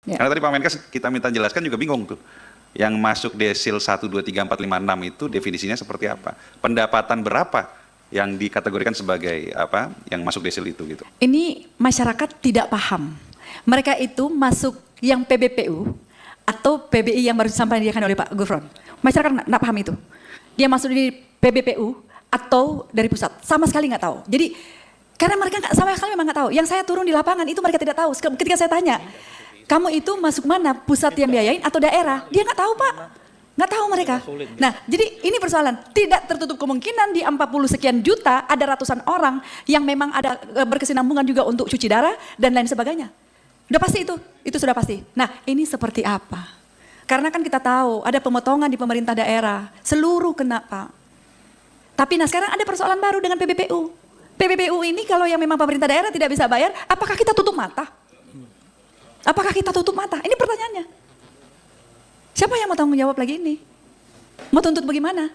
Ya. Karena tadi Pak Menkes kita minta jelaskan juga bingung tuh. Yang masuk desil 1, 2, 3, 4, 5, 6 itu definisinya seperti apa? Pendapatan berapa yang dikategorikan sebagai apa yang masuk desil itu gitu? Ini masyarakat tidak paham. Mereka itu masuk yang PBPU atau PBI yang baru disampaikan oleh Pak Gufron. Masyarakat nggak paham itu. Dia masuk di PBPU atau dari pusat, sama sekali nggak tahu. Jadi karena mereka sama sekali memang nggak tahu. Yang saya turun di lapangan itu mereka tidak tahu. Ketika saya tanya, kamu itu masuk mana, pusat yang biayain atau daerah? Dia nggak tahu Pak. Nggak tahu mereka. Nah, jadi ini persoalan. Tidak tertutup kemungkinan di 40 sekian juta ada ratusan orang yang memang ada berkesinambungan juga untuk cuci darah dan lain sebagainya. Udah pasti itu sudah pasti. Nah, ini seperti apa? Karena kan kita tahu ada pemotongan di pemerintah daerah, seluruh kena Pak. Tapi nah sekarang ada persoalan baru dengan PBPU. PBPU ini kalau yang memang pemerintah daerah tidak bisa bayar, apakah kita tutup mata? Apakah kita tutup mata? Ini pertanyaannya. Siapa yang mau tanggung jawab lagi ini? Mau tuntut bagaimana?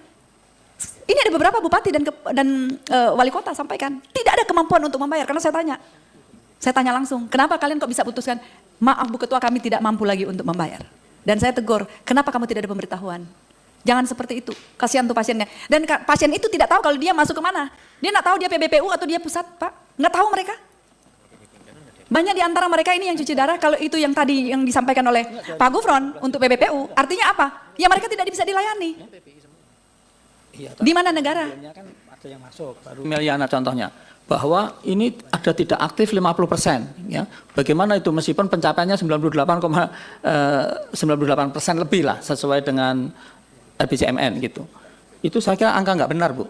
Ini ada beberapa bupati dan wali kota sampaikan, tidak ada kemampuan untuk membayar. Karena saya tanya langsung, kenapa kalian kok bisa putuskan, maaf Bu Ketua kami tidak mampu lagi untuk membayar. Dan saya tegur, kenapa kamu tidak ada pemberitahuan? Jangan seperti itu, kasihan tuh pasiennya. Dan pasien itu tidak tahu kalau dia masuk ke mana. Dia nggak tahu dia PBPU atau dia pusat Pak, nggak tahu mereka. Banyak di antara mereka ini yang cuci darah, kalau itu yang tadi yang disampaikan oleh Pak Gufron untuk PBPU, artinya apa? Ya mereka tidak bisa dilayani. Di mana negara? Ada yang masuk, baru Meliana contohnya, bahwa ini ada tidak aktif 50%. Ya. Bagaimana itu meskipun pencapaiannya 98,98% lebih lah sesuai dengan RPJMN gitu. Itu saya kira angka nggak benar Bu,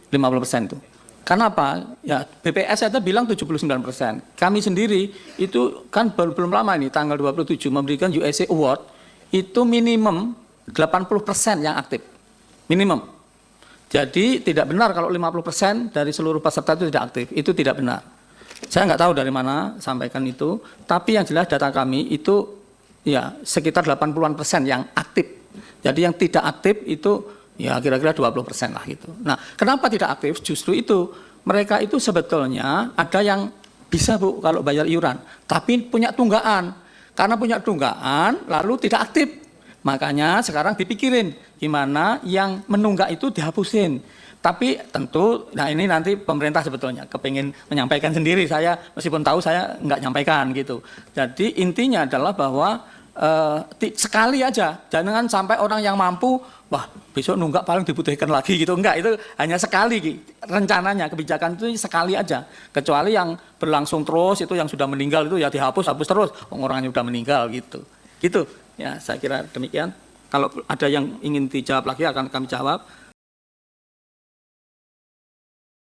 50% itu. Karena apa? Ya BPS itu bilang 79%. Kami sendiri itu kan belum lama ini tanggal 27 memberikan USA Award itu minimum 80% yang aktif. Minimum. Jadi tidak benar kalau 50% dari seluruh peserta itu tidak aktif. Itu tidak benar. Saya nggak tahu dari mana sampaikan itu, tapi yang jelas data kami itu ya sekitar 80-an% yang aktif. Jadi yang tidak aktif itu ya kira-kira 20% lah gitu. Nah, kenapa tidak aktif? Justru itu, mereka itu sebetulnya ada yang bisa Bu kalau bayar iuran, tapi punya tunggaan. Karena punya tunggaan, lalu tidak aktif. Makanya sekarang dipikirin gimana yang menunggak itu dihapusin. Tapi tentu, nah ini nanti pemerintah sebetulnya kepingin menyampaikan sendiri, saya meskipun tahu saya nggak nyampaikan gitu. Jadi intinya adalah bahwa sekali aja, jangan sampai orang yang mampu, wah besok nunggak paling dibutuhkan lagi gitu, enggak, itu hanya sekali rencananya, kebijakan itu sekali aja, kecuali yang berlangsung terus itu yang sudah meninggal itu ya dihapus terus, orangnya sudah meninggal gitu ya saya kira demikian. Kalau ada yang ingin dijawab lagi akan kami jawab.